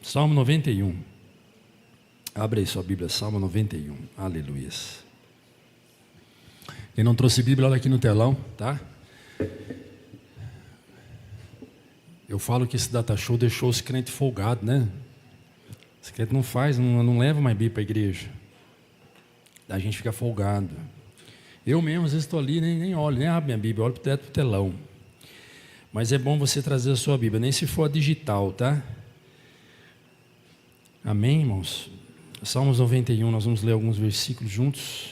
Salmo 91. Abre aí sua Bíblia, Salmo 91. Aleluia. Quem não trouxe Bíblia, olha aqui no telão, tá? Eu falo que esse data show deixou os crentes folgados, né? Os crentes não leva mais Bíblia para a igreja. A gente fica folgado. Eu mesmo, às vezes, estou ali, nem olho, nem abro minha Bíblia, olho para o telão. Mas é bom você trazer a sua Bíblia, nem se for a digital, tá? Amém, irmãos? Salmos 91, nós vamos ler alguns versículos juntos.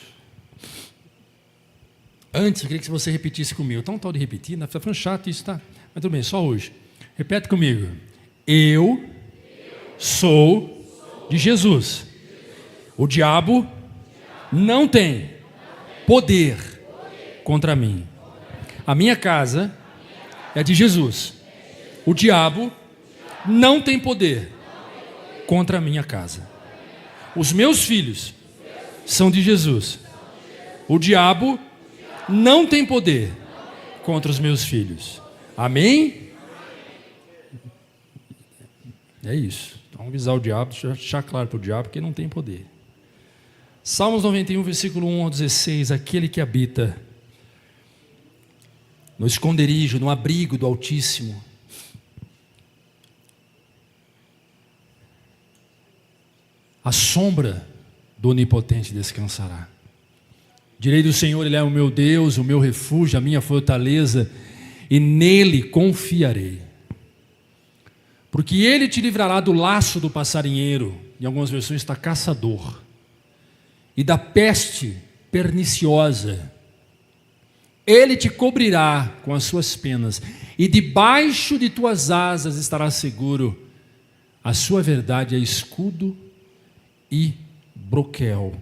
Antes, eu queria que você repetisse comigo. Tá um tal de repetir, está ficando chato isso, tá? Mas tudo bem, só hoje. Repete comigo. Eu sou de Jesus. O diabo não tem poder contra mim. A minha casa é de Jesus. O diabo não tem poder contra a minha casa. Os meus filhos são de Jesus. O diabo não tem poder contra os meus filhos. Amém? É isso. Então, avisar o diabo, deixar claro para o diabo que não tem poder. Salmos 91, versículo 1 ao 16. Aquele que habita no esconderijo, no abrigo do Altíssimo, a sombra do Onipotente descansará. Direi do Senhor, Ele é o meu Deus, o meu refúgio, a minha fortaleza, e nele confiarei. Porque Ele te livrará do laço do passarinheiro, em algumas versões está caçador, e da peste perniciosa. Ele te cobrirá com as suas penas, e debaixo de tuas asas estarás seguro. A sua verdade é escudo e broquel,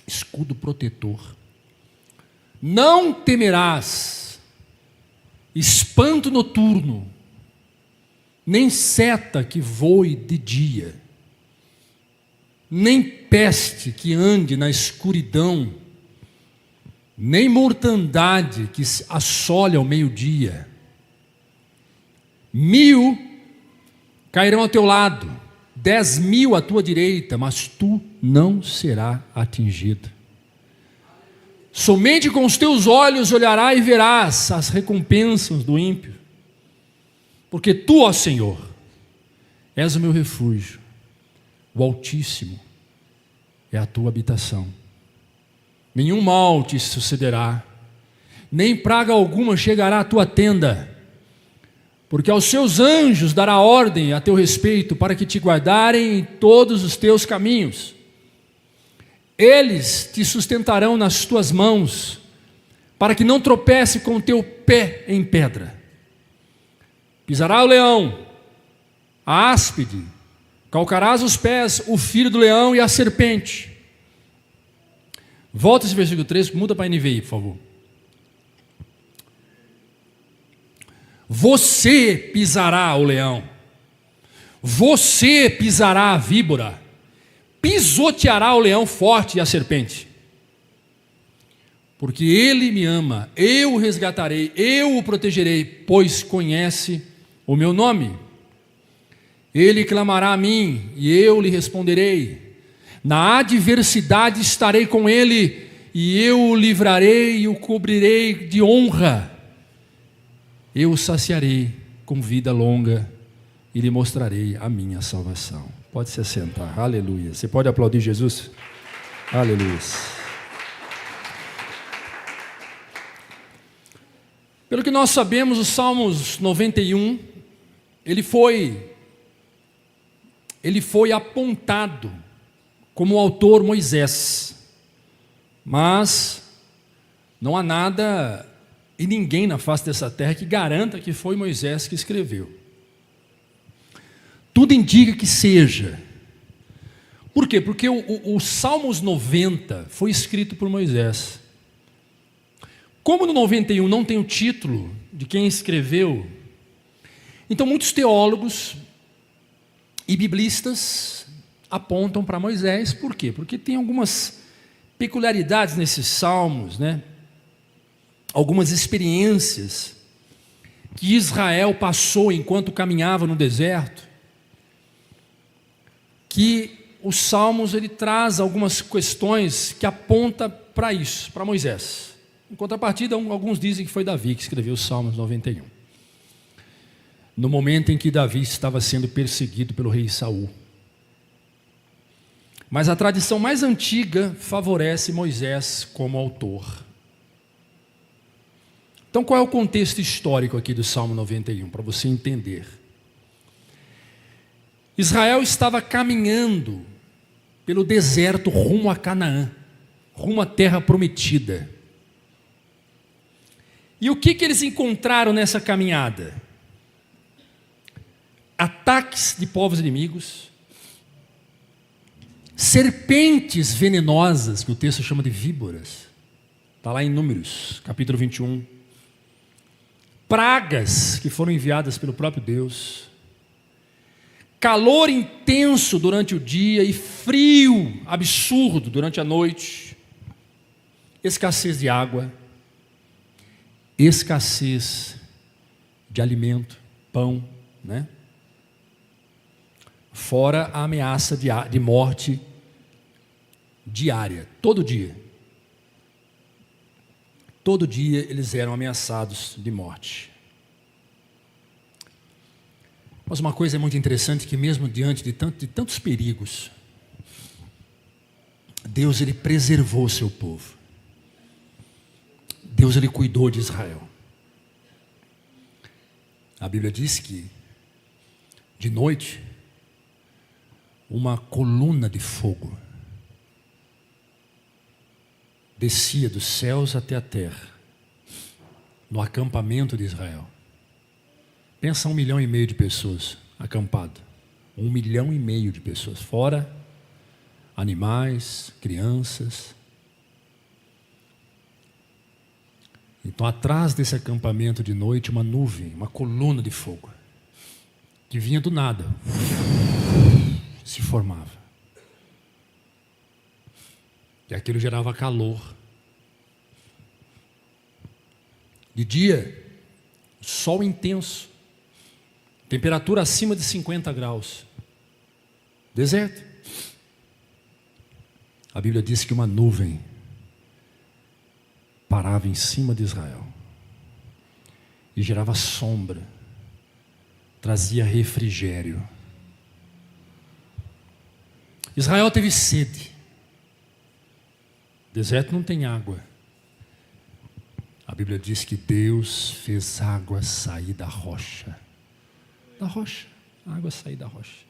escudo protetor. Não temerás espanto noturno, nem seta que voe de dia, nem peste que ande na escuridão, nem mortandade que assole ao meio-dia. 1000 cairão ao teu lado, 10.000 à tua direita, mas tu não serás atingido. Somente com os teus olhos olharás e verás as recompensas do ímpio. Porque tu, ó Senhor, és o meu refúgio, o Altíssimo é a tua habitação. Nenhum mal te sucederá, nem praga alguma chegará à tua tenda, porque aos seus anjos dará ordem a teu respeito, para que te guardarem em todos os teus caminhos. Eles te sustentarão nas tuas mãos, para que não tropece com o teu pé em pedra. Pisará o leão, a áspide, calcarás os pés, o filho do leão e a serpente. Volta esse versículo 3, muda para a NVI, por favor. Você pisará o leão, você pisará a víbora, pisoteará o leão forte e a serpente. Porque ele me ama, eu o resgatarei, eu o protegerei, pois conhece o meu nome. Ele clamará a mim e eu lhe responderei. Na adversidade estarei com ele e eu o livrarei e o cobrirei de honra. Eu o saciarei com vida longa e lhe mostrarei a minha salvação. Pode se assentar, aleluia. Você pode aplaudir Jesus? Aleluia. Pelo que nós sabemos, o Salmos 91, ele foi apontado como o autor Moisés. Mas não há nada e ninguém na face dessa terra que garanta que foi Moisés que escreveu. Tudo indica que seja. Por quê? Porque o Salmos 90 foi escrito por Moisés. Como no 91 não tem o título de quem escreveu, então muitos teólogos e biblistas apontam para Moisés. Por quê? Porque tem algumas peculiaridades nesses salmos, né? Algumas experiências que Israel passou enquanto caminhava no deserto, que os Salmos ele traz algumas questões que apontam para isso, para Moisés. Em contrapartida, alguns dizem que foi Davi que escreveu os Salmos 91. No momento em que Davi estava sendo perseguido pelo rei Saul. Mas a tradição mais antiga favorece Moisés como autor. Então, qual é o contexto histórico aqui do Salmo 91, para você entender? Israel estava caminhando pelo deserto rumo a Canaã, rumo à terra prometida. E o que eles encontraram nessa caminhada? Ataques de povos inimigos, serpentes venenosas, que o texto chama de víboras, está lá em Números, capítulo 21, pragas que foram enviadas pelo próprio Deus, calor intenso durante o dia e frio absurdo durante a noite, escassez de água, escassez de alimento, pão, né? Fora a ameaça de morte diária, todo dia. Todo dia eles eram ameaçados de morte. Mas uma coisa é muito interessante, que mesmo diante de tantos perigos, Deus ele preservou o seu povo. Deus ele cuidou de Israel. A Bíblia diz que de noite uma coluna de fogo descia dos céus até a terra, no acampamento de Israel. Pensa 1,5 milhão de pessoas acampado. 1,5 milhão de pessoas, fora animais, crianças. Então, atrás desse acampamento de noite, uma nuvem, uma coluna de fogo, que vinha do nada, se formava. E aquilo gerava calor. De dia, sol intenso, temperatura acima de 50 graus. Deserto. A Bíblia diz que uma nuvem parava em cima de Israel e gerava sombra, trazia refrigério. Israel teve sede. Deserto não tem água. A Bíblia diz que Deus fez água sair da rocha. Da rocha, a água sair da rocha.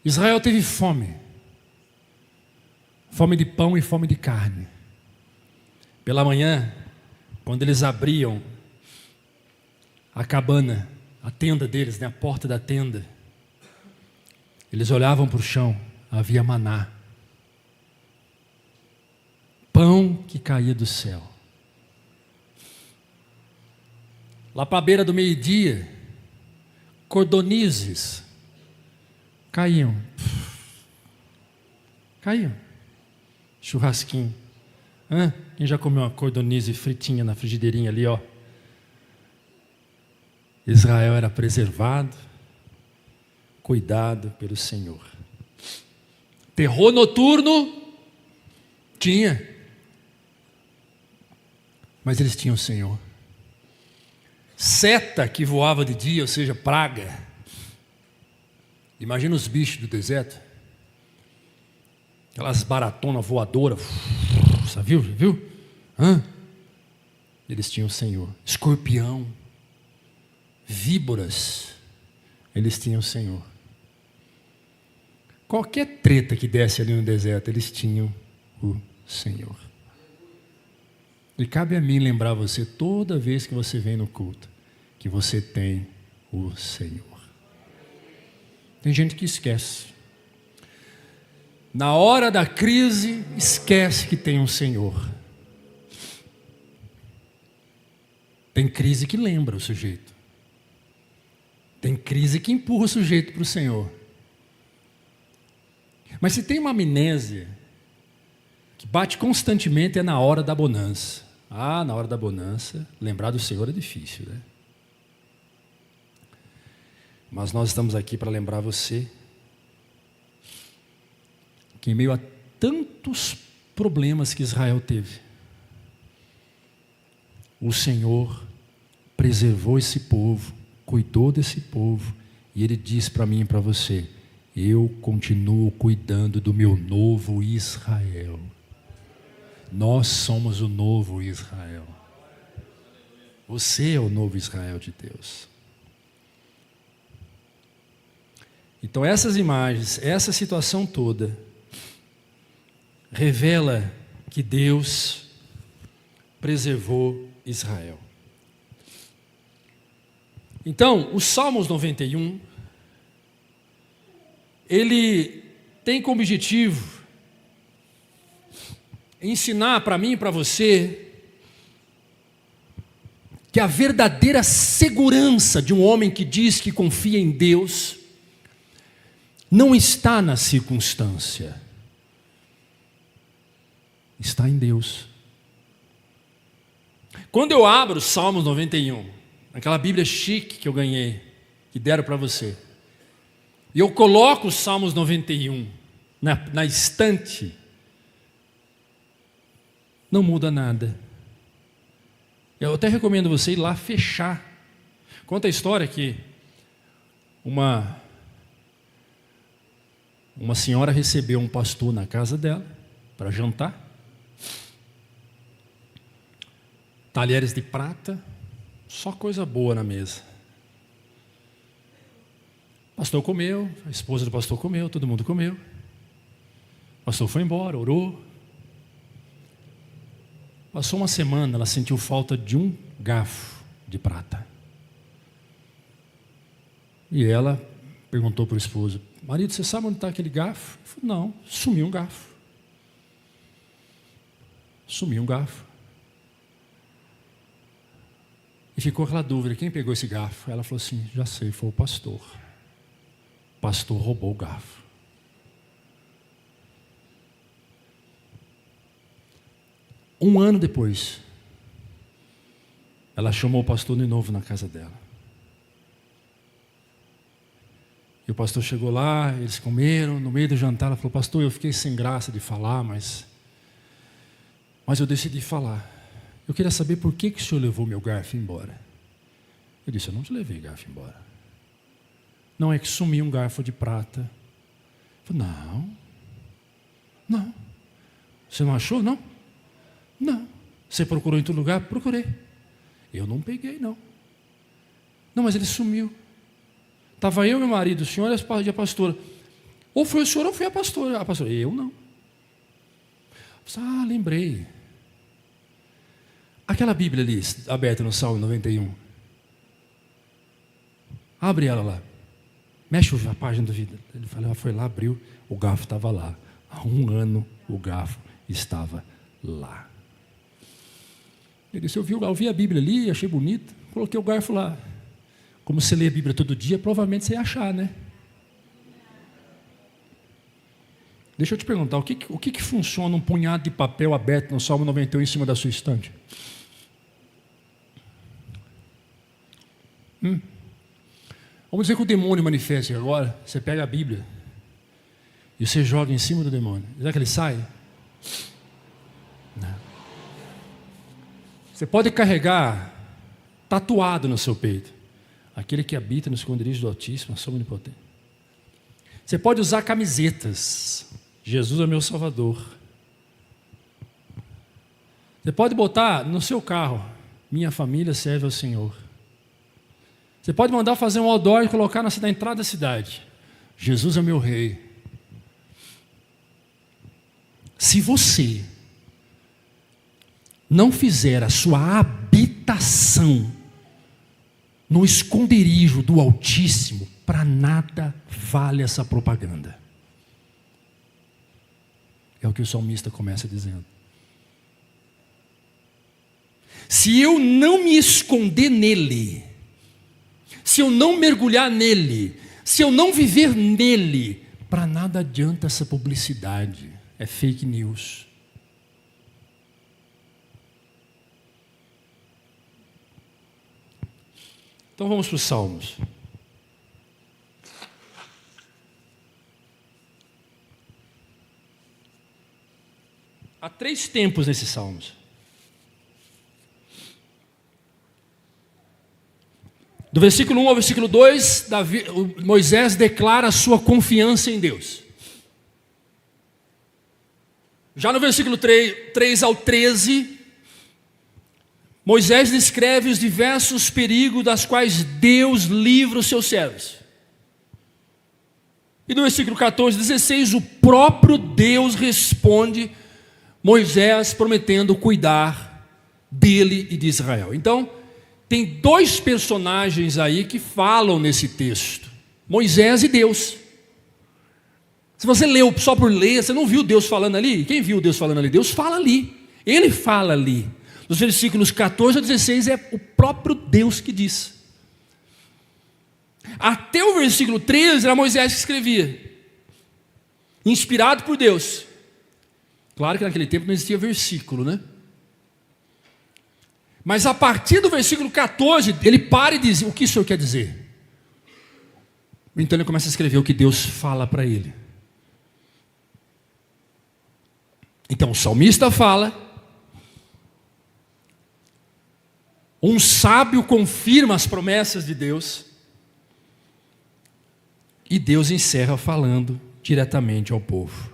Israel teve fome. Fome de pão e fome de carne. Pela manhã, quando eles abriam a cabana, a tenda deles, né, a porta da tenda, eles olhavam para o chão, havia maná. Pão que caía do céu. Lá para a beira do meio-dia, cordonizes caíam. Caíam. Churrasquinho. Quem já comeu uma cordonize fritinha na frigideirinha ali, ó? Israel era preservado, cuidado pelo Senhor. Terror noturno tinha, mas eles tinham o Senhor. Seta que voava de dia, ou seja, praga. Imagina os bichos do deserto, aquelas baratonas voadoras. Você viu? Viu? Eles tinham o Senhor. Escorpião, víboras, eles tinham o Senhor. Qualquer treta que desse ali no deserto, eles tinham o Senhor. E cabe a mim lembrar você, toda vez que você vem no culto, que você tem o Senhor. Tem gente que esquece. Na hora da crise, esquece que tem um Senhor. Tem crise que lembra o sujeito. Tem crise que empurra o sujeito para o Senhor. Mas se tem uma amnésia que bate constantemente, é na hora da bonança. Na hora da bonança, lembrar do Senhor é difícil, né? Mas nós estamos aqui para lembrar você que, em meio a tantos problemas que Israel teve, o Senhor preservou esse povo, cuidou desse povo, e Ele diz para mim e para você: eu continuo cuidando do meu novo Israel. Nós somos o novo Israel. Você é o novo Israel de Deus. Então essas imagens, essa situação toda, revela que Deus preservou Israel. Então, os Salmos 91, ele tem como objetivo ensinar para mim e para você que a verdadeira segurança de um homem que diz que confia em Deus não está na circunstância, está em Deus. Quando eu abro Salmos 91, aquela Bíblia chique que eu ganhei, que deram para você, e eu coloco os Salmos 91 na estante, não muda nada. Eu até recomendo você ir lá fechar. Conta a história que uma senhora recebeu um pastor na casa dela para jantar. Talheres de prata, só coisa boa na mesa. O pastor comeu, a esposa do pastor comeu, todo mundo comeu. O pastor foi embora, orou. Passou uma semana, ela sentiu falta de um garfo de prata. E ela perguntou para o esposo: marido, você sabe onde está aquele garfo? Ele falou: não, sumiu um garfo. Sumiu um garfo. E ficou aquela dúvida: quem pegou esse garfo? Ela falou assim: já sei, foi o pastor. O pastor roubou o garfo. Um ano depois, ela chamou o pastor de novo na casa dela. E o pastor chegou lá, eles comeram, no meio do jantar, ela falou: pastor, eu fiquei sem graça de falar, mas eu decidi falar. Eu queria saber por que o senhor levou meu garfo embora. Eu disse: eu não te levei garfo embora. Não, é que sumiu um garfo de prata. Eu falei: não. Você não achou, não? Não. Você procurou em todo lugar? Procurei. Eu não peguei, não. Não, mas ele sumiu. Estava eu, meu marido, o senhor e a pastora. Ou foi o senhor ou foi a pastora. A pastora: eu não. Lembrei. Aquela Bíblia ali, aberta no Salmo 91. Abre ela lá. Mexe a página do vídeo. Ele foi lá, abriu, o garfo estava lá. Há um ano o garfo estava lá. Ele disse: eu vi a Bíblia ali, achei bonito, coloquei o garfo lá. Como você lê a Bíblia todo dia, provavelmente você ia achar, né? Deixa eu te perguntar, o que funciona um punhado de papel aberto no Salmo 91 em cima da sua estante? Vamos dizer que o demônio manifesta agora. Você pega a Bíblia e você joga em cima do demônio. Será que ele sai? Não. Você pode carregar tatuado no seu peito: aquele que habita no esconderijo do Altíssimo, a sombra onipotente. Você pode usar camisetas: Jesus é meu Salvador. Você pode botar no seu carro: minha família serve ao Senhor. Você pode mandar fazer um outdoor e colocar na entrada da cidade: Jesus é meu rei. Se você não fizer a sua habitação no esconderijo do Altíssimo, para nada vale essa propaganda. É o que o salmista começa dizendo. Se eu não me esconder nele, se eu não mergulhar nele, se eu não viver nele, para nada adianta essa publicidade. É fake news. Então vamos para os Salmos. Há 3 tempos nesses salmos. Do versículo 1 ao versículo 2, Moisés declara a sua confiança em Deus. Já no versículo 3 ao 13, Moisés descreve os diversos perigos das quais Deus livra os seus servos. E no versículo 14 e 16, o próprio Deus responde Moisés prometendo cuidar dele e de Israel. Então, tem 2 personagens aí que falam nesse texto: Moisés e Deus. Se você leu só por ler, você não viu Deus falando ali? Quem viu Deus falando ali? Deus fala ali, Ele fala ali. Nos versículos 14 a 16 é o próprio Deus que diz. Até o versículo 13 era Moisés que escrevia, inspirado por Deus. Claro que naquele tempo não existia versículo, né? Mas a partir do versículo 14, ele para e diz: o que o Senhor quer dizer? Então ele começa a escrever o que Deus fala para ele. Então o salmista fala, um sábio confirma as promessas de Deus, e Deus encerra falando diretamente ao povo.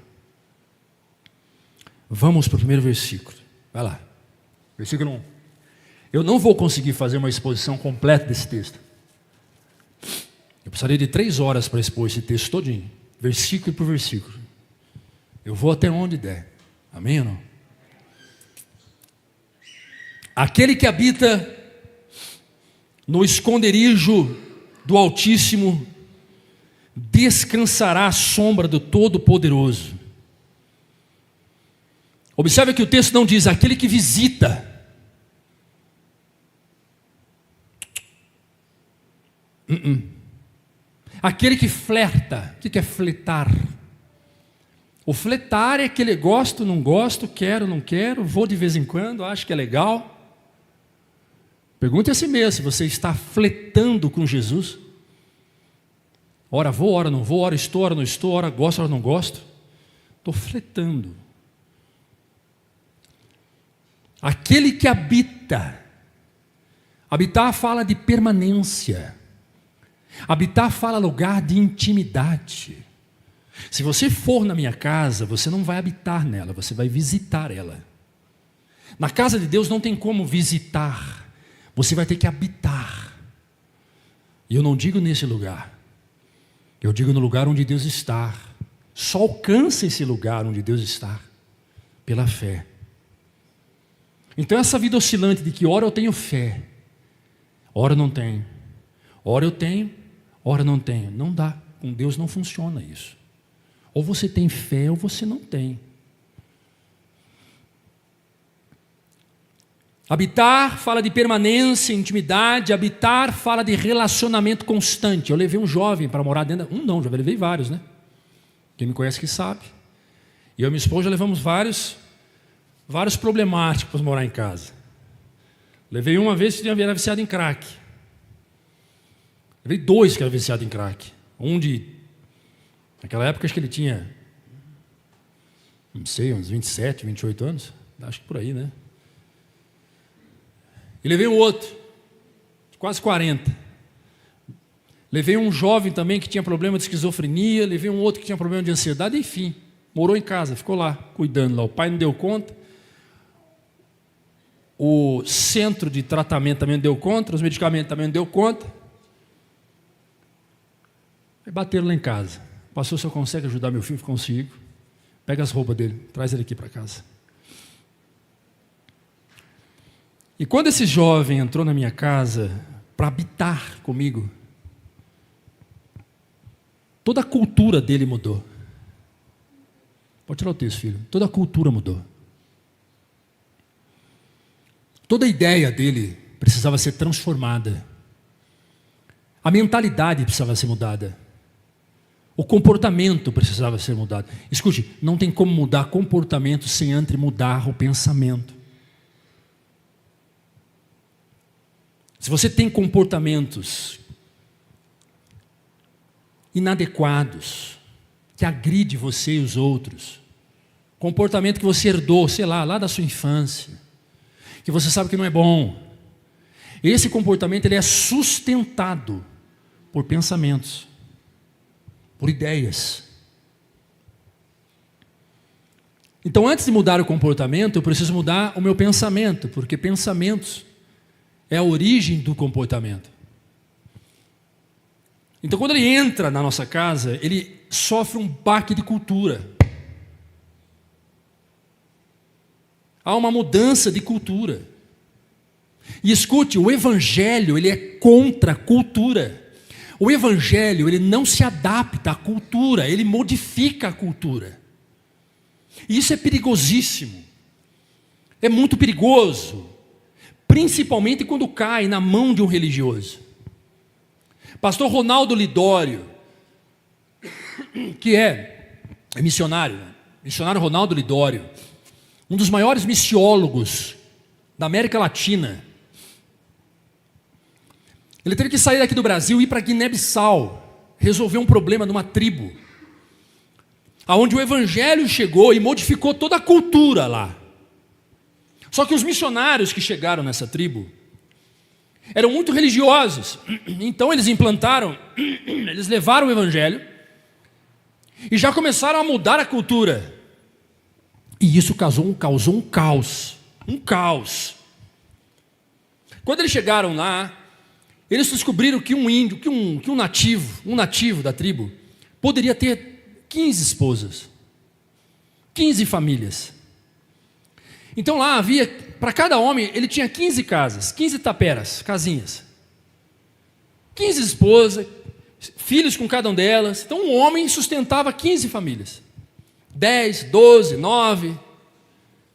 Vamos para o primeiro versículo. Vai lá. Versículo 1. Eu não vou conseguir fazer uma exposição completa desse texto. Eu precisaria de 3 horas para expor esse texto todinho, versículo por versículo. Eu vou até onde der. Amém ou não? Aquele que habita no esconderijo do Altíssimo descansará à sombra do Todo-Poderoso. Observe que o texto não diz aquele que visita. Aquele que flerta. O que é fletar? O fletar é aquele gosto, não gosto, quero, não quero, vou de vez em quando, acho que é legal. Pergunte a si mesmo se você está fletando com Jesus. Ora vou, ora não vou, ora estou, ora não estou, ora gosto, ora não gosto. Estou fletando. Aquele que habita. Habitar fala de permanência. Habitar fala lugar de intimidade. Se você for na minha casa, você não vai habitar nela, você vai visitar ela. Na casa de Deus não tem como visitar, você vai ter que habitar. E eu não digo nesse lugar, eu digo no lugar onde Deus está. Só alcança esse lugar onde Deus está pela fé. Então essa vida oscilante de que ora eu tenho fé, ora não tenho, ora eu tenho, ora não tenho, não dá. Com Deus não funciona isso. Ou você tem fé ou você não tem. Habitar fala de permanência, intimidade. Habitar fala de relacionamento constante. Eu levei um jovem para morar dentro já levei vários, né? Quem me conhece que sabe. E eu e minha esposa já levamos vários problemáticos para morar em casa. Levei uma vez que era viciado em crack. Levei 2 que eram viciados em crack. Naquela época acho que ele tinha, não sei, uns 27, 28 anos. Acho que por aí, né? E levei um outro, quase 40. Levei um jovem também que tinha problema de esquizofrenia. Levei um outro que tinha problema de ansiedade. Enfim, morou em casa, ficou lá, cuidando lá. O pai não deu conta. O centro de tratamento também não deu conta. Os medicamentos também não deu conta. Aí bateram lá em casa. Pastor, se eu consegue ajudar meu filho? Consigo. Pega as roupas dele, traz ele aqui para casa. E quando esse jovem entrou na minha casa para habitar comigo, toda a cultura dele mudou. Pode tirar o texto, filho. Toda a cultura mudou. Toda a ideia dele precisava ser transformada. A mentalidade precisava ser mudada. O comportamento precisava ser mudado. Escute, não tem como mudar comportamento sem antes mudar o pensamento. Se você tem comportamentos inadequados, que agride você e os outros, comportamento que você herdou, sei lá da sua infância, que você sabe que não é bom. Esse comportamento ele é sustentado por pensamentos, por ideias. Então, antes de mudar o comportamento, eu preciso mudar o meu pensamento, porque pensamentos é a origem do comportamento. Então, quando ele entra na nossa casa, ele sofre um baque de cultura. Há uma mudança de cultura. E escute, o evangelho, ele é contra a cultura. O evangelho, ele não se adapta à cultura, ele modifica a cultura. E isso é perigosíssimo. É muito perigoso, principalmente quando cai na mão de um religioso. Pastor Ronaldo Lidório, que é missionário, missionário Ronaldo Lidório, um dos maiores missiólogos da América Latina. Ele teve que sair daqui do Brasil e ir para Guiné-Bissau, resolver um problema numa tribo, aonde o evangelho chegou e modificou toda a cultura lá. Só que os missionários que chegaram nessa tribo eram muito religiosos, então eles implantaram, eles levaram o evangelho e já começaram a mudar a cultura. E isso causou um caos. Quando eles chegaram lá, eles descobriram que um índio, que um nativo da tribo, poderia ter 15 esposas, 15 famílias. Então lá havia, para cada homem, ele tinha 15 casas, 15 taperas, casinhas. 15 esposas, filhos com cada uma delas. Então um homem sustentava 15 famílias. 10, 12, 9,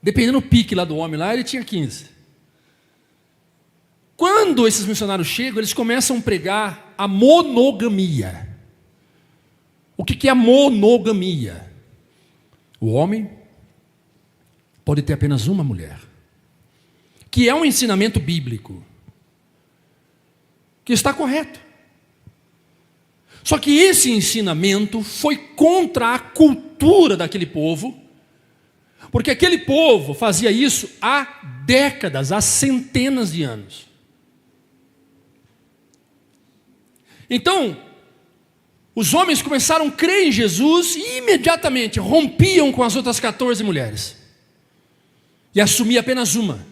dependendo do pique lá do homem lá, ele tinha 15. Quando esses missionários chegam, eles começam a pregar a monogamia. O que é a monogamia? O homem pode ter apenas uma mulher, que é um ensinamento bíblico, que está correto. Só que esse ensinamento foi contra a cultura daquele povo, porque aquele povo fazia isso há décadas, há centenas de anos. Então, os homens começaram a crer em Jesus e imediatamente rompiam com as outras 14 mulheres. E assumiam apenas uma.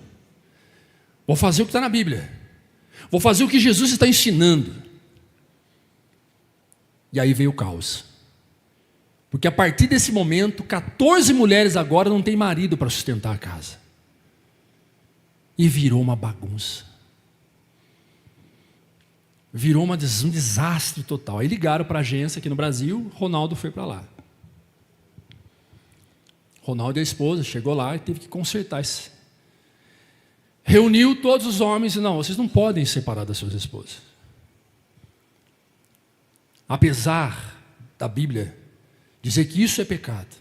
Vou fazer o que está na Bíblia. Vou fazer o que Jesus está ensinando. E aí veio o caos. Porque a partir desse momento, 14 mulheres agora não têm marido para sustentar a casa. E virou uma bagunça. Virou um desastre total. Aí ligaram para a agência aqui no Brasil, Ronaldo foi para lá. Ronaldo e a esposa chegou lá e teve que consertar isso. Reuniu todos os homens e não, vocês não podem separar das suas esposas. Apesar da Bíblia dizer que isso é pecado,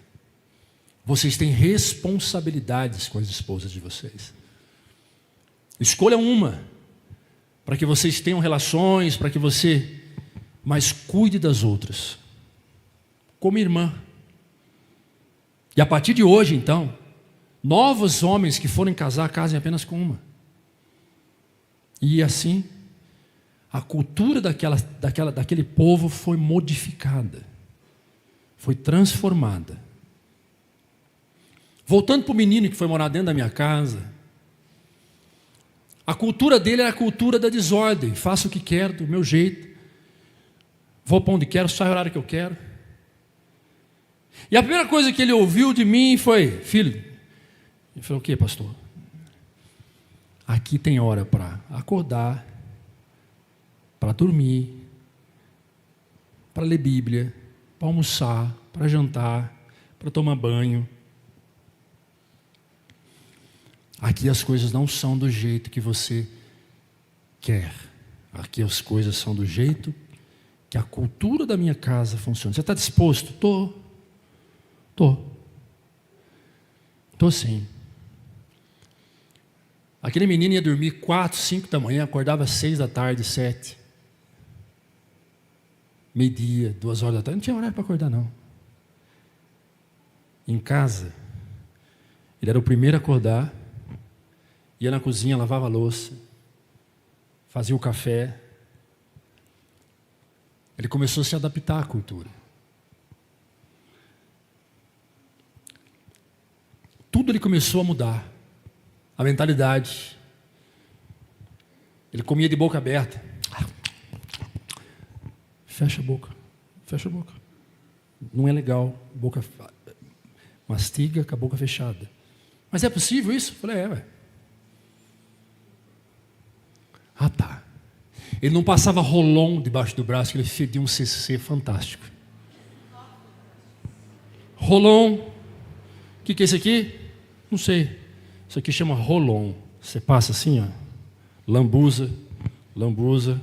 vocês têm responsabilidades com as esposas de vocês. Escolha uma, para que vocês tenham relações, para que você, mas cuide das outras, como irmã. E a partir de hoje, então, novos homens que forem casar, casem apenas com uma. E assim, a cultura daquele povo foi modificada, foi transformada. Voltando para o menino que foi morar dentro da minha casa, a cultura dele era a cultura da desordem. Faço o que quero, do meu jeito. Vou para onde quero, sai o horário que eu quero. E a primeira coisa que ele ouviu de mim foi: filho, ele falou: o que, pastor? Aqui tem hora para acordar, para dormir, para ler Bíblia, para almoçar, para jantar, para tomar banho. Aqui as coisas não são do jeito que você quer. Aqui as coisas são do jeito que a cultura da minha casa funciona. Você está disposto? Estou sim. Aquele menino ia dormir 4, 5 da manhã, acordava 6 da tarde, 7. Meio-dia, 2 horas da tarde. Não tinha horário para acordar, não. Em casa, Ele era o primeiro a acordar, ia na cozinha, lavava a louça, fazia o café. Ele começou a se adaptar à cultura. Tudo ele começou a mudar. A mentalidade. Ele comia de boca aberta. Fecha a boca. Fecha a boca. Não é legal. Boca mastiga com a boca fechada. Mas é possível isso? Eu falei, ué. Ah, tá. Ele não passava rolon debaixo do braço, que ele fedia um CC fantástico. Rolon. O que é isso aqui? Não sei. Isso aqui chama rolon. Você passa assim, ó. Lambuza, lambuza.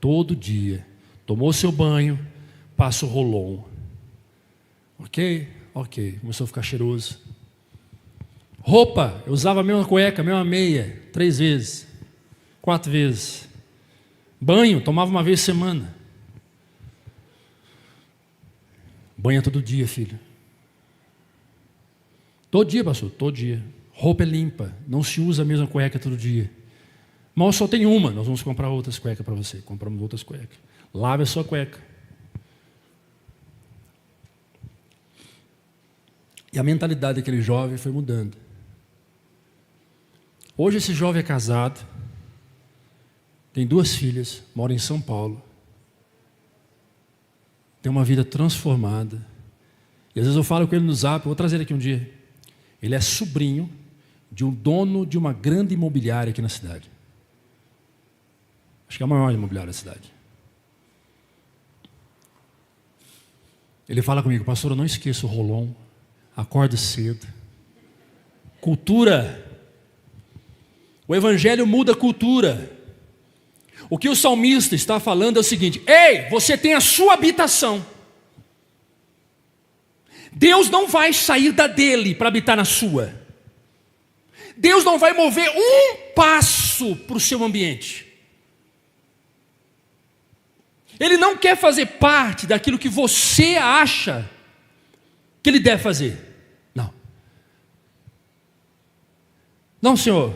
Todo dia. Tomou seu banho, passa o rolon. Ok? Ok. Começou a ficar cheiroso. Roupa. Eu usava a mesma cueca, a mesma meia. 3 vezes. 4 vezes. Banho. Tomava uma vez por semana. Banha todo dia, filho. Todo dia, pastor. Todo dia. Roupa é limpa. Não se usa a mesma cueca todo dia. Mas só tem uma. Nós vamos comprar outras cuecas para você. Compramos outras cuecas. Lave a sua cueca. E a mentalidade daquele jovem foi mudando. Hoje esse jovem é casado, tem 2 filhas, mora em São Paulo, tem uma vida transformada. E às vezes eu falo com ele no Zap, vou trazer ele aqui um dia. Ele é sobrinho de um dono de uma grande imobiliária aqui na cidade. Acho que é a maior imobiliária da cidade. Ele fala comigo, pastor, eu não esqueço o rolon, acorda cedo. Cultura. O evangelho muda a cultura. O que o salmista está falando é o seguinte: ei, você tem a sua habitação. Deus não vai sair da dele para habitar na sua. Deus não vai mover um passo para o seu ambiente. Ele não quer fazer parte daquilo que você acha que ele deve fazer. Não. Não, Senhor.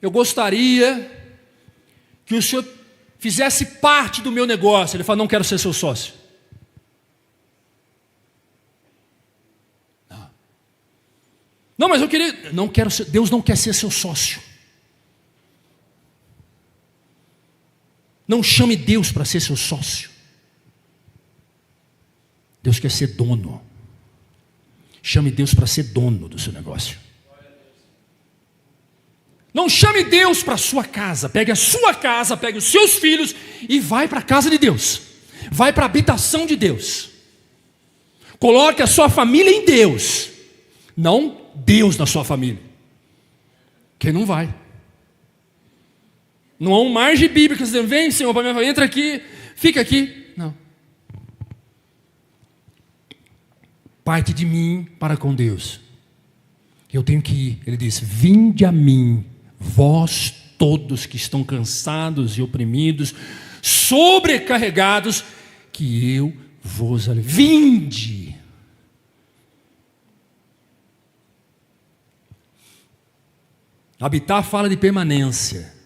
Eu gostaria que o Senhor fizesse parte do meu negócio. Ele fala, não quero ser seu sócio. Não, não, mas eu queria. Não quero ser. Deus não quer ser seu sócio. Não chame Deus para ser seu sócio. Deus quer ser dono. Chame Deus para ser dono do seu negócio. Não chame Deus para a sua casa. Pegue a sua casa, pegue os seus filhos e vai para a casa de Deus. Vai para a habitação de Deus. Coloque a sua família em Deus. Não Deus na sua família. Quem não vai. Não há um margem bíblico dizendo, vem Senhor, para minha família, entra aqui, fica aqui. Não. Parte de mim para com Deus. Eu tenho que ir. Ele diz, vinde a mim, vós todos que estão cansados e oprimidos, sobrecarregados, que eu vos alivio. Vinde. Habitar fala de permanência.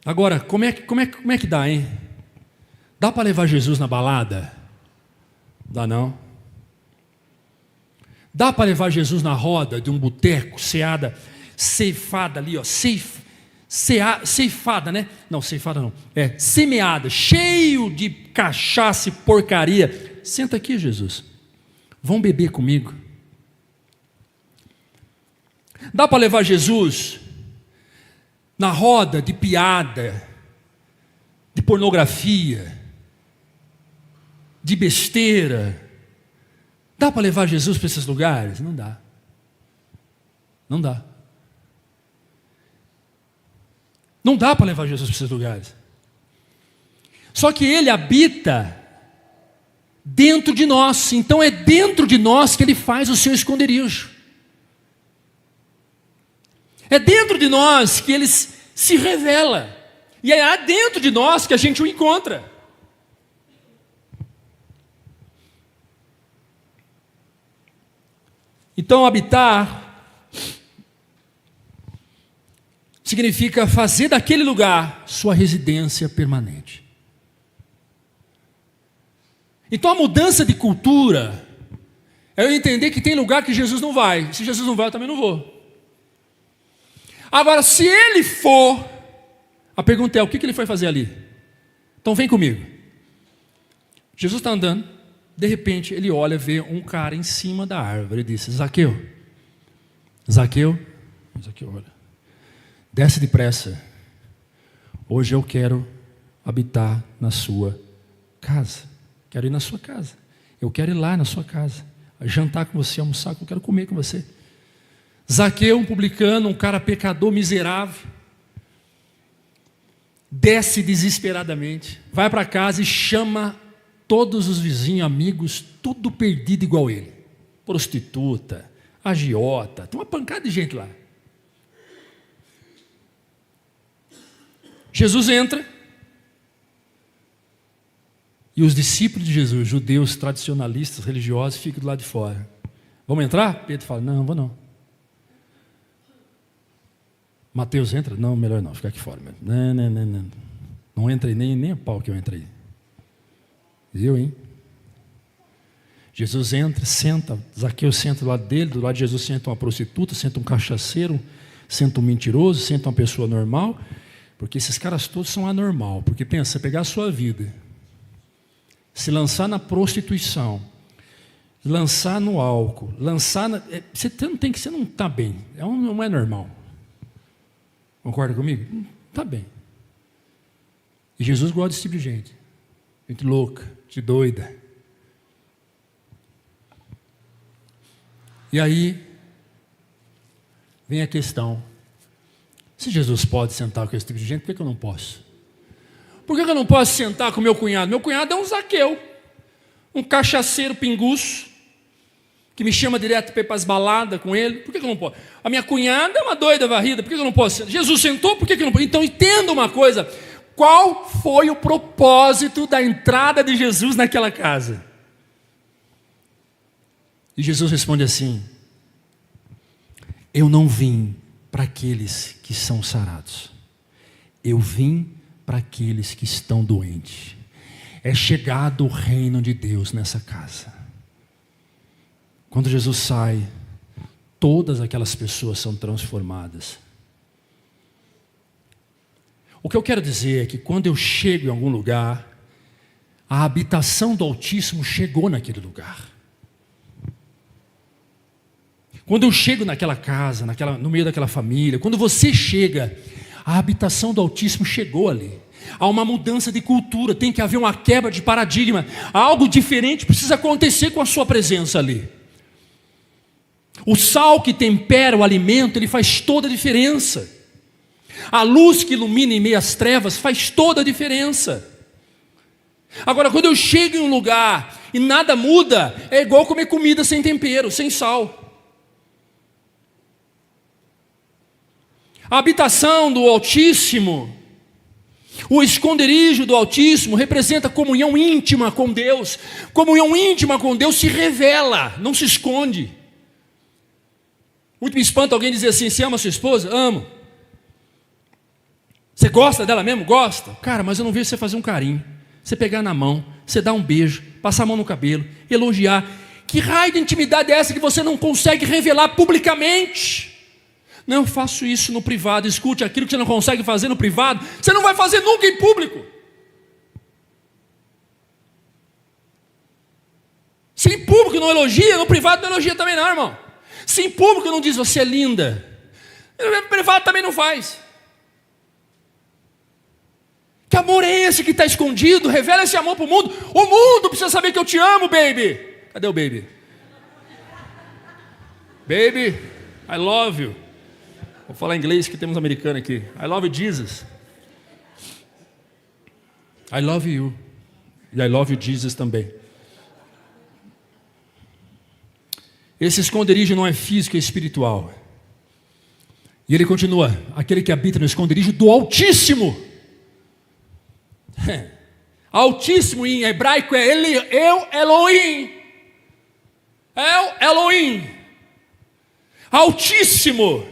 Agora, como é que dá, hein? Dá para levar Jesus na balada? Dá não. Dá para levar Jesus na roda de um boteco, ceifada ali, ó, ceifada, né? Não, ceifada não. É, semeada, cheio de cachaça e porcaria. Senta aqui, Jesus. Vão beber comigo. Dá para levar Jesus na roda de piada, de pornografia, de besteira? Dá para levar Jesus para esses lugares? Não dá. Não dá. Não dá para levar Jesus para esses lugares. Só que Ele habita dentro de nós. Então é dentro de nós que Ele faz o seu esconderijo. É dentro de nós que Ele se revela. E é dentro de nós que a gente o encontra. Então, habitar significa fazer daquele lugar sua residência permanente. Então, a mudança de cultura é eu entender que tem lugar que Jesus não vai. Se Jesus não vai, eu também não vou. Agora, se ele for, a pergunta é, o que ele foi fazer ali? Então, vem comigo. Jesus está andando, de repente, ele olha, vê um cara em cima da árvore e disse, Zaqueu, olha, desce depressa, hoje eu quero habitar na sua casa, quero ir na sua casa, eu quero ir lá na sua casa, jantar com você, almoçar, eu quero comer com você. Zaqueu, um publicano, um cara pecador, miserável, desce desesperadamente, vai para casa e chama todos os vizinhos, amigos, tudo perdido igual ele. Prostituta, agiota, tem uma pancada de gente lá. Jesus entra, e os discípulos de Jesus, judeus, tradicionalistas, religiosos, ficam do lado de fora. Vamos entrar? Pedro fala, não, vou não. Mateus entra? Não, melhor não, ficar aqui fora mesmo. Não. Não entrei nem a pau que eu entrei. Viu, hein? Jesus entra, senta, Zaqueu senta do lado dele, do lado de Jesus senta uma prostituta, senta um cachaceiro, senta um mentiroso, senta uma pessoa normal, porque esses caras todos são anormal, porque pensa, você pegar a sua vida, se lançar na prostituição, lançar no álcool, você não está bem, não é normal. Concorda comigo? Não está bem. E Jesus gosta desse tipo de gente louca, de doida. E aí vem a questão, se Jesus pode sentar com esse tipo de gente, por que eu não posso? Por que eu não posso sentar com meu cunhado? Meu cunhado é um Zaqueu, um cachaceiro pinguço, que me chama direto para ir para as baladas com ele. Por que eu não posso? A minha cunhada é uma doida varrida, por que eu não posso? Jesus sentou, por que eu não posso? Então entenda uma coisa, qual foi o propósito da entrada de Jesus naquela casa? E Jesus responde assim, eu não vim para aqueles que são sarados, eu vim para aqueles que estão doentes. É chegado o reino de Deus nessa casa. Quando Jesus sai, todas aquelas pessoas são transformadas. O que eu quero dizer é que quando eu chego em algum lugar, a habitação do Altíssimo chegou naquele lugar. Quando eu chego naquela casa, no meio daquela família, quando você chega, a habitação do Altíssimo chegou ali. Há uma mudança de cultura, tem que haver uma quebra de paradigma. Algo diferente precisa acontecer com a sua presença ali. O sal que tempera o alimento, ele faz toda a diferença. A luz que ilumina em meio às trevas faz toda a diferença. Agora, quando eu chego em um lugar e nada muda, é igual comer comida sem tempero, sem sal. A habitação do Altíssimo, o esconderijo do Altíssimo representa comunhão íntima com Deus. Comunhão íntima com Deus se revela, não se esconde. Muito me espanta alguém dizer assim, você ama a sua esposa? Amo. Você gosta dela mesmo? Gosta. Cara, mas eu não vejo você fazer um carinho, você pegar na mão, você dar um beijo, passar a mão no cabelo, elogiar. Que raio de intimidade é essa que você não consegue revelar publicamente? Não, eu faço isso no privado. Escute, aquilo que você não consegue fazer no privado, você não vai fazer nunca em público. Se em público não elogia, no privado não elogia também não, irmão. Se em público não diz, você é linda, no privado também não faz. Que amor é esse que está escondido? Revela esse amor para o mundo. O mundo precisa saber que eu te amo, baby. Cadê o baby? Baby, I love you. Vou falar inglês que temos americano aqui. I love Jesus. I love you. E I love you, Jesus, também. Esse esconderijo não é físico, é espiritual. E ele continua, aquele que habita no esconderijo do Altíssimo. Altíssimo em hebraico é El Elohim. El Elohim. Altíssimo.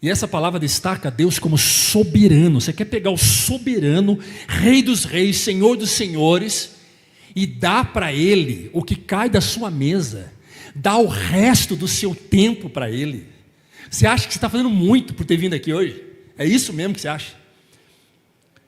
E essa palavra destaca Deus como soberano. Você quer pegar o soberano, Rei dos reis, Senhor dos senhores, e dar para Ele o que cai da sua mesa, dar o resto do seu tempo para Ele. Você acha que você está fazendo muito por ter vindo aqui hoje? É isso mesmo que você acha?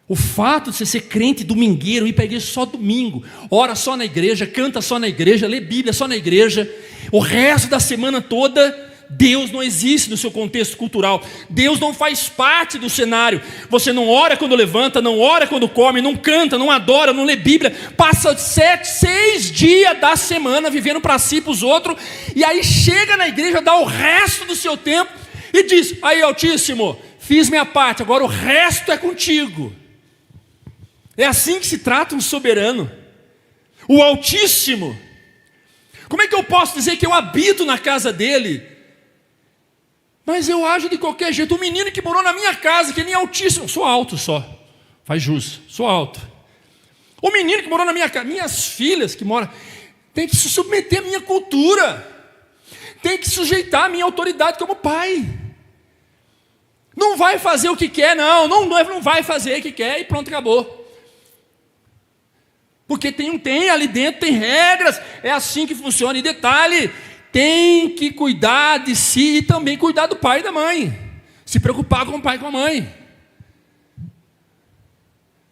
O fato de você ser crente domingueiro, ir para a igreja só domingo, ora só na igreja, canta só na igreja, lê Bíblia só na igreja, o resto da semana toda, Deus não existe no seu contexto cultural. Deus não faz parte do cenário. Você não ora quando levanta, não ora quando come, não canta, não adora, não lê Bíblia. Passa 6 dias da semana vivendo para si e para os outros. E aí chega na igreja, dá o resto do seu tempo e diz: aí, Altíssimo, fiz minha parte, agora o resto é contigo. É assim que se trata um soberano, o Altíssimo. Como é que eu posso dizer que eu habito na casa dele, mas eu ajo de qualquer jeito? O menino que morou na minha casa, que nem Altíssimo, sou alto só, faz jus, sou alto. O menino que morou na minha casa, minhas filhas que moram, tem que se submeter à minha cultura, tem que sujeitar à minha autoridade como pai. Não vai fazer o que quer, não vai fazer o que quer e pronto, acabou. Porque tem ali dentro, tem regras, é assim que funciona. E detalhe, tem que cuidar de si e também cuidar do pai e da mãe. Se preocupar com o pai e com a mãe.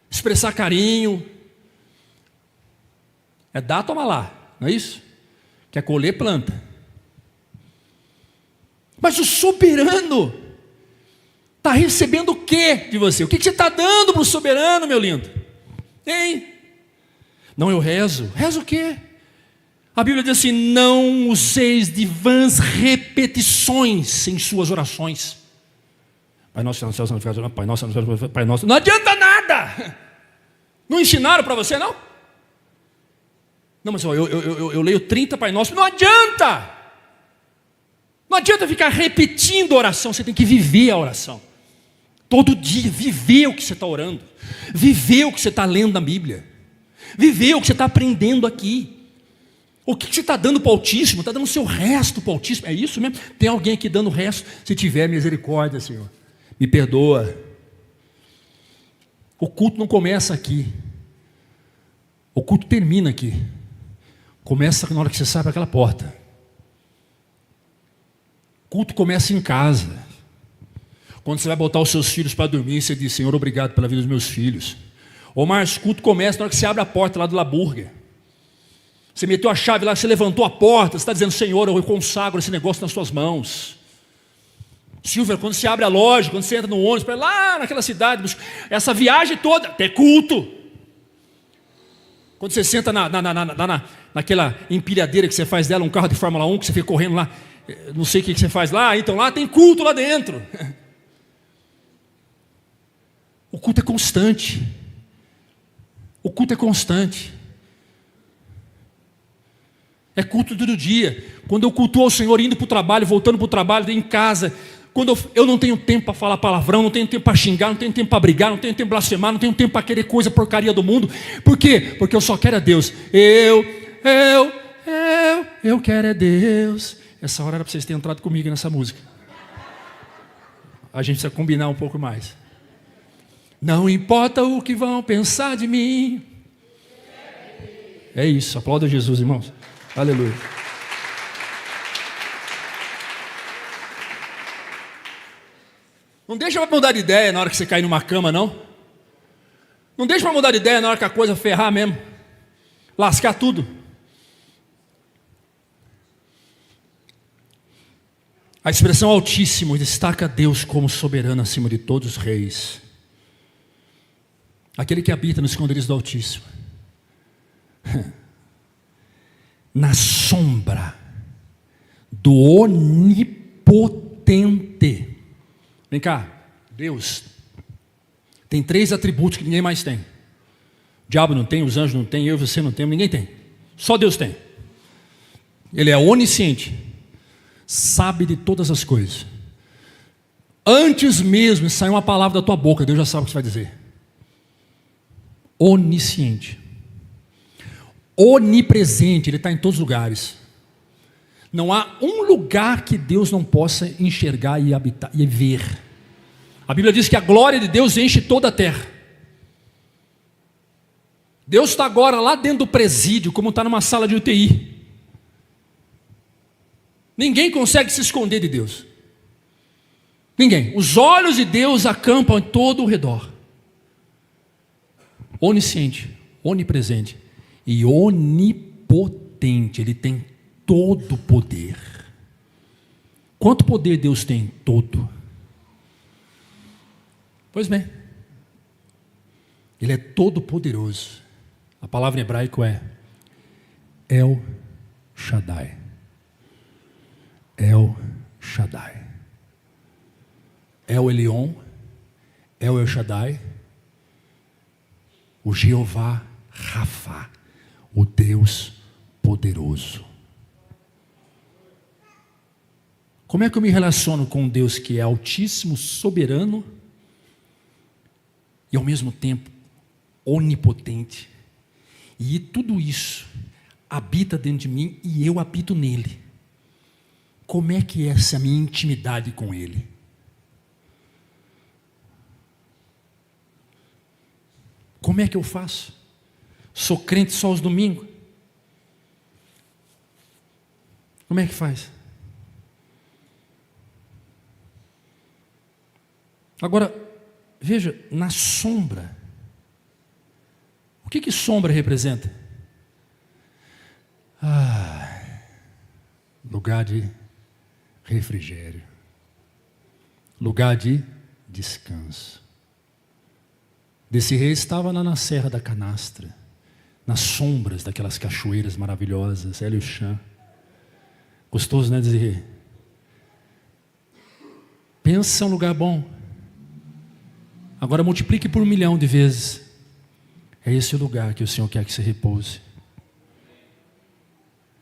Expressar carinho. É dar, toma lá, não é isso? Quer colher, planta. Mas o soberano está recebendo o que de você? O que você está dando para o soberano, meu lindo? Hein? Não, eu rezo. Rezo o quê? A Bíblia diz assim: não useis de vãs repetições em suas orações. Pai nosso, no céu, santificado, Pai nosso, Pai nosso. Não adianta nada. Não ensinaram para você, não? Não, mas eu leio 30 Pai Nosso. Não adianta. Não adianta ficar repetindo a oração. Você tem que viver a oração. Todo dia, viver o que você está orando. Viver o que você está lendo na Bíblia. Viver o que você está aprendendo aqui. O que você está dando para o Altíssimo? Está dando o seu resto para o Altíssimo. É isso mesmo? Tem alguém aqui dando o resto? Se tiver, misericórdia, Senhor, me perdoa. O culto não começa aqui. O culto termina aqui. Começa na hora que você sai para aquela porta. O culto começa em casa. Quando você vai botar os seus filhos para dormir, você diz: Senhor, obrigado pela vida dos meus filhos. Ou mais, o culto começa na hora que você abre a porta lá do Laburger. Você meteu a chave lá, você levantou a porta, você está dizendo: Senhor, eu consagro esse negócio nas suas mãos. Silvia, quando você abre a loja, quando você entra no ônibus, para lá naquela cidade, essa viagem toda, até culto. Quando você senta naquela empilhadeira que você faz dela, um carro de Fórmula 1, que você fica correndo lá, não sei o que você faz lá, então lá tem culto lá dentro. O culto é constante. O culto é constante. É culto todo dia. Quando eu cultuo ao Senhor, indo para o trabalho, voltando para o trabalho, em casa, quando eu não tenho tempo para falar palavrão, não tenho tempo para xingar, não tenho tempo para brigar, não tenho tempo para blasfemar, não tenho tempo para querer coisa porcaria do mundo. Por quê? Porque eu só quero é Deus. Eu quero é Deus. Essa hora era para vocês terem entrado comigo nessa música. A gente precisa combinar um pouco mais. Não importa o que vão pensar de mim. É isso, aplauda Jesus, irmãos. Aleluia. Não deixa para mudar de ideia na hora que você cair numa cama, não. Não deixa para mudar de ideia na hora que a coisa ferrar mesmo. Lascar tudo. A expressão Altíssimo destaca Deus como soberano acima de todos os reis. Aquele que habita no esconderijo do Altíssimo. Na sombra do Onipotente. Vem cá, Deus tem 3 atributos que ninguém mais tem. O diabo não tem, os anjos não tem, eu e você não temos, ninguém tem. Só Deus tem. Ele é onisciente, sabe de todas as coisas. Antes mesmo de sair uma palavra da tua boca, Deus já sabe o que você vai dizer. Onisciente. Onipresente, Ele está em todos os lugares. Não há um lugar que Deus não possa enxergar e habitar e ver. A Bíblia diz que a glória de Deus enche toda a terra. Deus está agora lá dentro do presídio, como está numa sala de UTI. Ninguém consegue se esconder de Deus. Ninguém. Os olhos de Deus acampam em todo o redor. Onisciente, onipresente e onipotente. Ele tem todo o poder. Quanto poder Deus tem? Todo. Pois bem, Ele é todo poderoso. A palavra em hebraico é El Shaddai. El Shaddai. El Elyon, El Shaddai, o Jeová Rafa, o Deus poderoso. Como é que eu me relaciono com um Deus que é altíssimo, soberano e ao mesmo tempo onipotente? E tudo isso habita dentro de mim e eu habito nele. Como é que é essa minha intimidade com ele? Como é que eu faço? Sou crente só aos domingos? Como é que faz? Agora, veja, na sombra, o que sombra representa? Lugar de refrigério, lugar de descanso. Desse rei estava lá na Serra da Canastra, nas sombras daquelas cachoeiras maravilhosas, Eliushã. Gostoso, né, dizer? Pensa um lugar bom. Agora multiplique por 1 milhão de vezes. É esse o lugar que o Senhor quer que você repouse.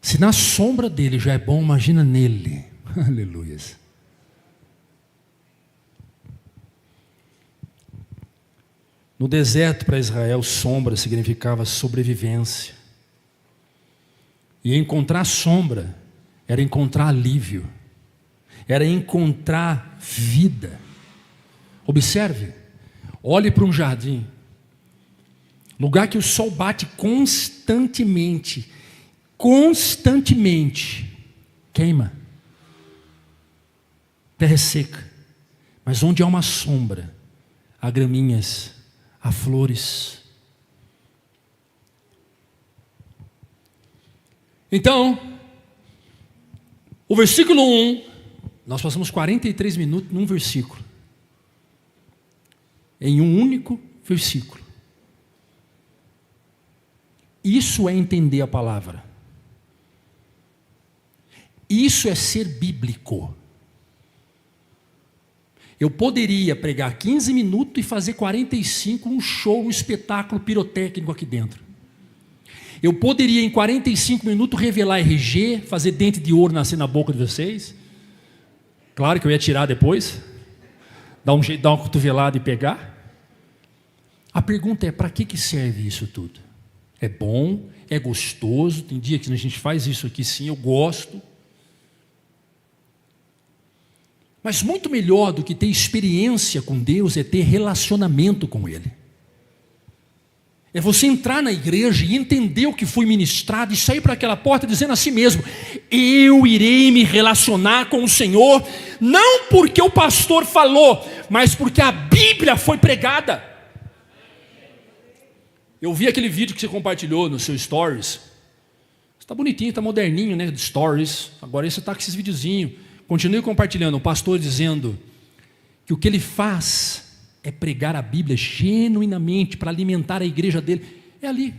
Se na sombra dele já é bom, imagina nele. Aleluias. No deserto, para Israel, sombra significava sobrevivência. E encontrar sombra era encontrar alívio, era encontrar vida. Observe, olhe para um jardim, lugar que o sol bate constantemente, queima, terra seca, mas onde há uma sombra, há graminhas, há flores. Então, o versículo 1, nós passamos 43 minutos num versículo, em um único versículo. Isso é entender a palavra. Isso é ser bíblico. Eu poderia pregar 15 minutos e fazer 45, um show, um espetáculo pirotécnico aqui dentro. Eu poderia em 45 minutos revelar RG, fazer dente de ouro nascer na boca de vocês. Claro que eu ia tirar depois, dar um jeito, dar uma cotovelada e pegar. A pergunta é, para que serve isso tudo? É bom, é gostoso, tem dia que a gente faz isso aqui sim, eu gosto. Mas muito melhor do que ter experiência com Deus é ter relacionamento com Ele. É você entrar na igreja e entender o que foi ministrado e sair para aquela porta dizendo a si mesmo: eu irei me relacionar com o Senhor, não porque o pastor falou, mas porque a Bíblia foi pregada. Eu vi aquele vídeo que você compartilhou no seu Stories. Está bonitinho, está moderninho, né? De Stories. Agora você está com esses videozinhos. Continue compartilhando. O pastor dizendo que o que ele faz é pregar a Bíblia genuinamente para alimentar a igreja dele. É ali.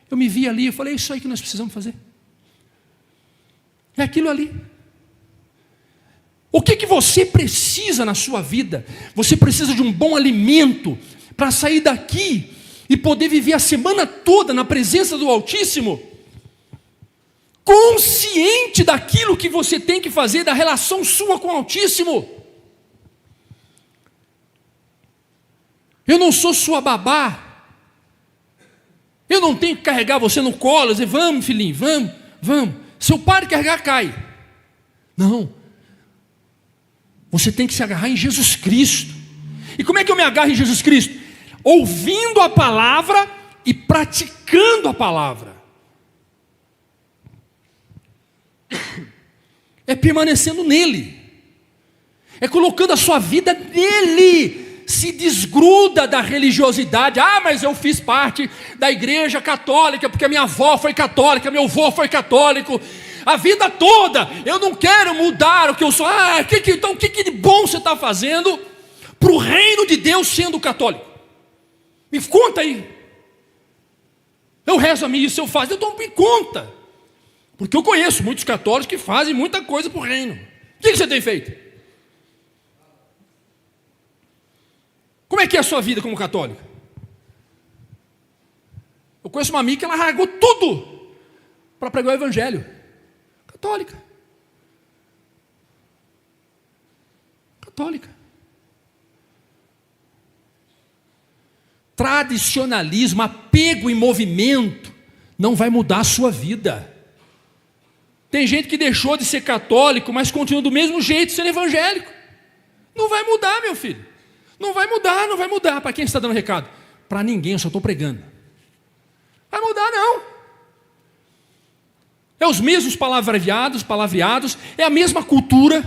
Eu me vi ali e falei: é isso aí que nós precisamos fazer. É aquilo ali. O que você precisa na sua vida? Você precisa de um bom alimento para sair daqui e poder viver a semana toda na presença do Altíssimo, consciente daquilo que você tem que fazer, da relação sua com o Altíssimo. Eu não sou sua babá. Eu não tenho que carregar você no colo e dizer: vamos filhinho, vamos. Se eu paro de carregar, cai. Não. Você tem que se agarrar em Jesus Cristo. E como é que eu me agarro em Jesus Cristo? Ouvindo a palavra e praticando a palavra. É permanecendo nele. É colocando a sua vida nele. Se desgruda da religiosidade. Ah, mas eu fiz parte da igreja católica porque a minha avó foi católica, meu avô foi católico, a vida toda. Eu não quero mudar o que eu sou. Então o que de bom você está fazendo para o reino de Deus sendo católico? Me conta aí. Eu rezo a missa, eu faço. Então me conta. Porque eu conheço muitos católicos que fazem muita coisa para o reino. O que você tem feito? Como é que é a sua vida como católica? Eu conheço uma amiga que ela largou tudo para pregar o evangelho. Católica. Católica. Tradicionalismo, apego em movimento, não vai mudar a sua vida. Tem gente que deixou de ser católico, mas continua do mesmo jeito sendo evangélico. Não vai mudar, meu filho. Não vai mudar, não vai mudar. Para quem está dando recado? Para ninguém, eu só estou pregando. Vai mudar não. É os mesmos palavreados, é a mesma cultura,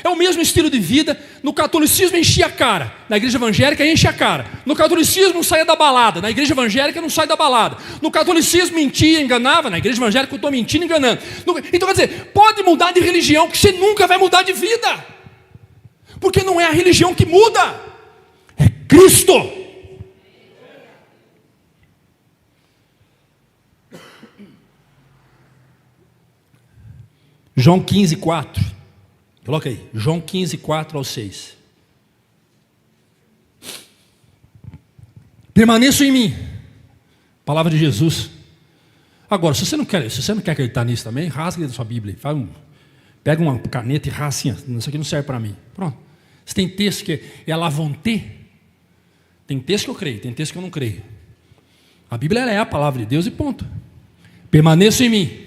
é o mesmo estilo de vida. No catolicismo enchia a cara, na igreja evangélica enche a cara. No catolicismo não saia da balada, na igreja evangélica não sai da balada. No catolicismo mentia, enganava, na igreja evangélica eu estou mentindo, enganando. Então quer dizer, pode mudar de religião, que você nunca vai mudar de vida. Porque não é a religião que muda, é Cristo. João 15, 4. Coloca aí, João 15, 4 ao 6. Permaneçam em mim. Palavra de Jesus. Agora, se você não quer acreditar nisso também, rasga da sua Bíblia. Pega uma caneta e rasga assim. Isso aqui não serve para mim. Pronto. Se tem texto que é a lavonté, tem texto que eu creio, tem texto que eu não creio. A Bíblia é a palavra de Deus e ponto. Permaneçam em mim.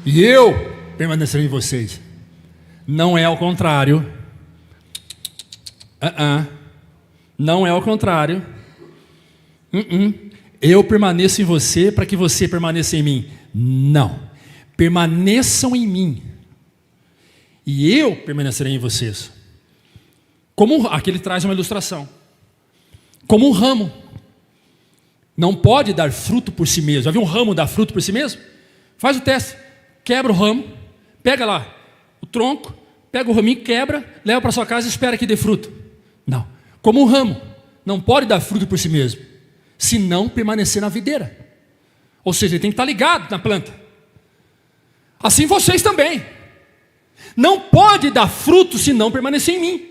E eu permanecerei em vocês. Não é ao contrário. Não é ao contrário. Eu permaneço em você para que você permaneça em mim. Não. Permaneçam em mim. E eu permanecerei em vocês. Aqui ele traz uma ilustração. Como um ramo. Não pode dar fruto por si mesmo. Já viu um ramo dar fruto por si mesmo? Faz o teste. Quebra o ramo. Pega lá o tronco. Pega o raminho, quebra. Leva para sua casa e espera que dê fruto. Não. Como um ramo. Não pode dar fruto por si mesmo. Se não permanecer na videira. Ou seja, ele tem que estar ligado na planta. Assim vocês também. Não pode dar fruto se não permanecer em mim.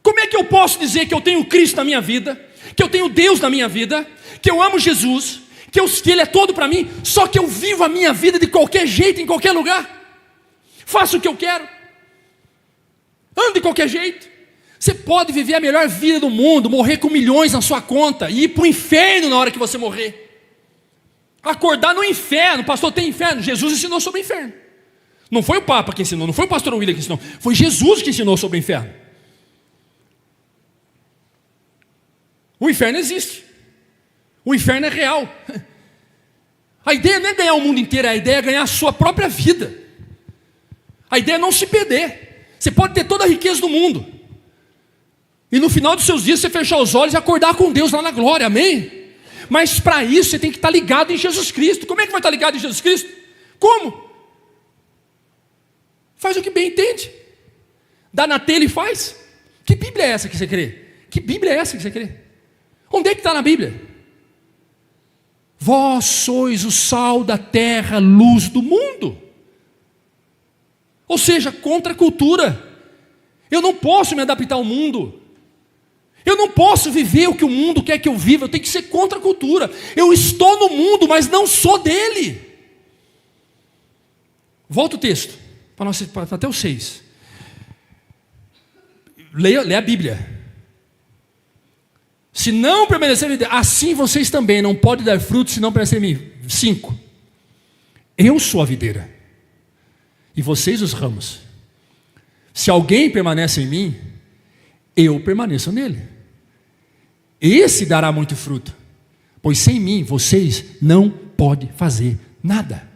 Como é que eu posso dizer que eu tenho Cristo na minha vida, que eu tenho Deus na minha vida, que eu amo Jesus, que Ele é todo para mim, só que eu vivo a minha vida de qualquer jeito, em qualquer lugar, faço o que eu quero, ando de qualquer jeito? Você pode viver a melhor vida do mundo, morrer com milhões na sua conta e ir para o inferno na hora que você morrer, acordar no inferno. Pastor, tem inferno? Jesus ensinou sobre o inferno. Não foi o Papa que ensinou, não foi o pastor William que ensinou, foi Jesus que ensinou sobre o inferno. O inferno existe. O inferno é real. A ideia não é ganhar o mundo inteiro, a ideia é ganhar a sua própria vida. A ideia é não se perder. Você pode ter toda a riqueza do mundo, e no final dos seus dias você fechar os olhos e acordar com Deus lá na glória, amém? Mas para isso você tem que estar ligado em Jesus Cristo. Como é que vai estar ligado em Jesus Cristo? Como? Faz o que bem entende. Dá na telha e faz. Que Bíblia é essa que você crê? Que Bíblia é essa que você crê? Onde é que está na Bíblia? Vós sois o sal da terra, luz do mundo. Ou seja, contra a cultura. Eu não posso me adaptar ao mundo. Eu não posso viver o que o mundo quer que eu viva. Eu tenho que ser contra a cultura. Eu estou no mundo, mas não sou dele. Volta o texto. Para até o 6. Leia a Bíblia. Se não permanecerem em mim, assim vocês também não podem dar fruto se não permanecerem em mim. 5. Eu sou a videira, e vocês os ramos. Se alguém permanece em mim, eu permaneço nele. Esse dará muito fruto, pois sem mim vocês não podem fazer nada.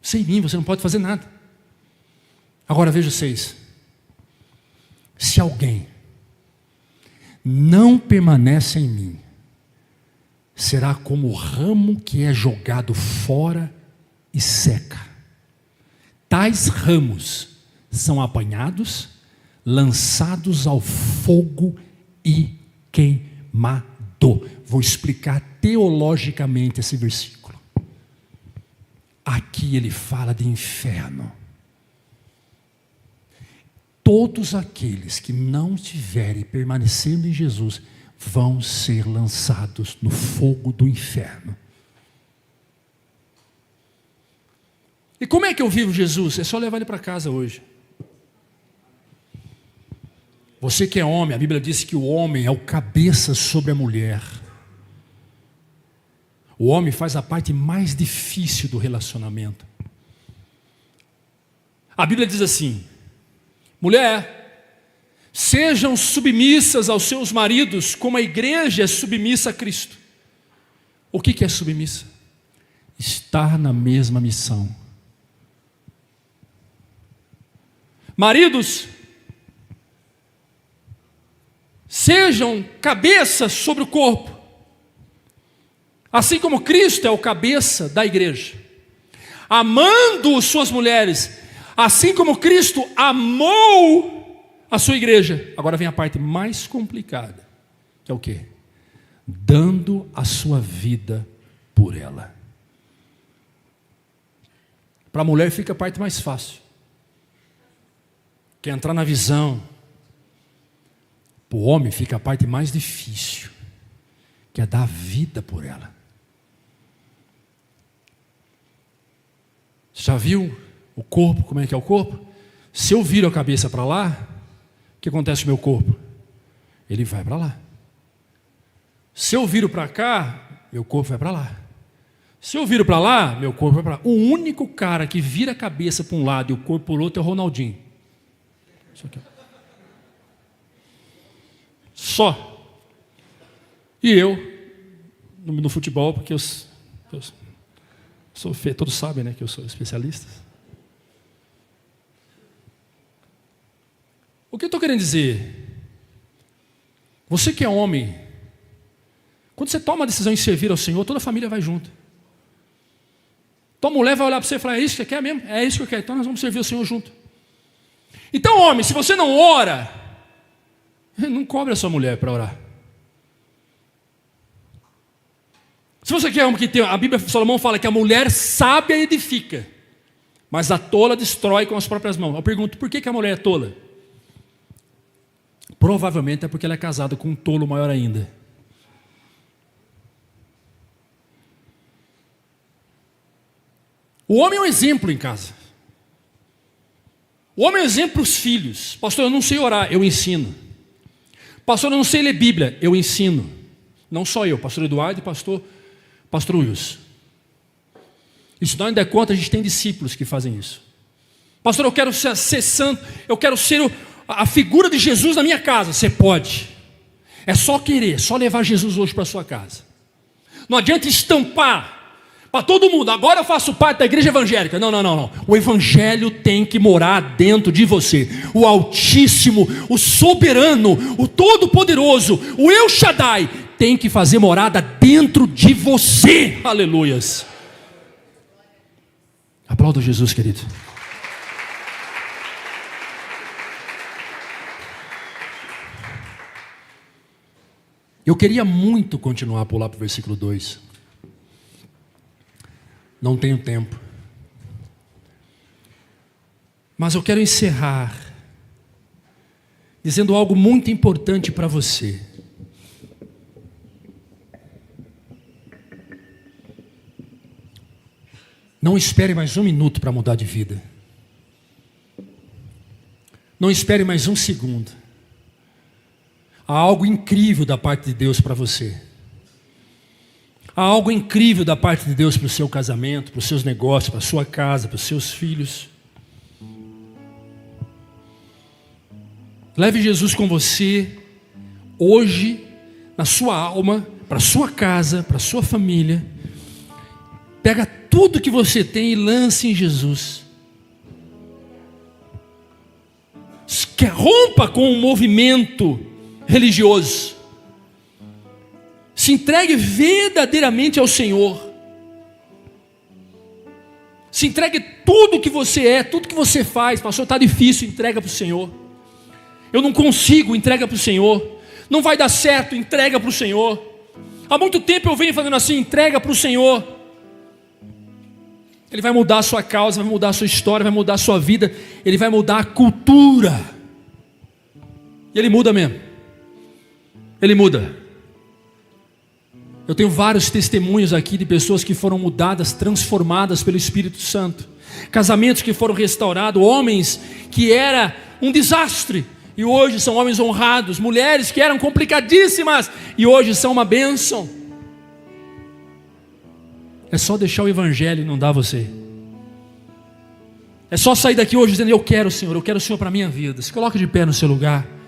Sem mim você não pode fazer nada. Agora veja vocês, se alguém não permanece em mim, será como o ramo que é jogado fora e seca. Tais ramos são apanhados, lançados ao fogo e queimado. Vou explicar teologicamente esse versículo. Aqui ele fala de inferno. Todos aqueles que não estiverem permanecendo em Jesus vão ser lançados no fogo do inferno. E como é que eu vivo Jesus? É só levar ele para casa hoje. Você que é homem, a Bíblia diz que o homem é o cabeça sobre a mulher. O homem faz a parte mais difícil do relacionamento. A Bíblia diz assim: mulher, sejam submissas aos seus maridos, como a igreja é submissa a Cristo. O que é submissa? Estar na mesma missão. Maridos, sejam cabeças sobre o corpo, assim como Cristo é o cabeça da igreja, amando suas mulheres, assim como Cristo amou a sua igreja. Agora vem a parte mais complicada, que é o quê? Dando a sua vida por ela. Para a mulher fica a parte mais fácil, que é entrar na visão. Para o homem fica a parte mais difícil, que é dar a vida por ela. Já viu o corpo, como é que é o corpo? Se eu viro a cabeça para lá, o que acontece com o meu corpo? Ele vai para lá. Se eu viro para cá, meu corpo vai para lá. Se eu viro para lá, meu corpo vai para lá. O único cara que vira a cabeça para um lado e o corpo para o outro é o Ronaldinho. Isso aqui. Só. E eu, no futebol, porque eu sou feio, todos sabem, né, que eu sou especialista. O que eu estou querendo dizer? Você que é homem, quando você toma a decisão em servir ao Senhor, toda a família vai junto. Tua mulher vai olhar para você e falar: é isso que você quer mesmo? É isso que eu quero, então nós vamos servir ao Senhor junto. Então, homem, se você não ora, não cobre a sua mulher para orar. Se você quer que tem, a Bíblia de Salomão fala que a mulher sábia edifica, mas a tola destrói com as próprias mãos. Eu pergunto, por que a mulher é tola? Provavelmente é porque ela é casada com um tolo maior ainda. O homem é um exemplo em casa. O homem é um exemplo para os filhos. Pastor, eu não sei orar, eu ensino. Pastor, eu não sei ler Bíblia, eu ensino. Não só eu, pastor Eduardo e pastor Wilson. E se nós não der conta, a gente tem discípulos que fazem isso. Pastor, eu quero ser santo, eu quero ser a figura de Jesus na minha casa. Você pode. É só querer, só levar Jesus hoje para a sua casa. Não adianta estampar para todo mundo: agora eu faço parte da igreja evangélica. Não. O evangelho tem que morar dentro de você. O Altíssimo, o Soberano, o Todo-Poderoso, o El Shaddai tem que fazer morada dentro de você. Aleluias. Aplauda Jesus, querido. Eu queria muito continuar a pular para o versículo 2. Não tenho tempo. Mas eu quero encerrar dizendo algo muito importante para você. Não espere mais um minuto para mudar de vida. Não espere mais um segundo. Há algo incrível da parte de Deus para você. Há algo incrível da parte de Deus para o seu casamento, para os seus negócios, para a sua casa, para os seus filhos. Leve Jesus com você hoje, na sua alma, para a sua casa, para a sua família. Pega tudo que você tem e lance em Jesus. Que rompa com o movimento religioso. Se entregue verdadeiramente ao Senhor. Se entregue tudo que você é, tudo que você faz. Pastor, está difícil, entrega para o Senhor. Eu não consigo, entrega para o Senhor. Não vai dar certo, entrega para o Senhor. Há muito tempo eu venho fazendo assim, entrega para o Senhor. Ele vai mudar a sua causa, vai mudar a sua história, vai mudar a sua vida. Ele vai mudar a cultura. E Ele muda mesmo. Ele muda. Eu tenho vários testemunhos aqui de pessoas que foram mudadas, transformadas pelo Espírito Santo. Casamentos que foram restaurados, homens que era um desastre e hoje são homens honrados, mulheres que eram complicadíssimas e hoje são uma bênção. É só deixar o Evangelho inundar você. É só sair daqui hoje dizendo: eu quero o Senhor para a minha vida. Se coloque de pé no seu lugar.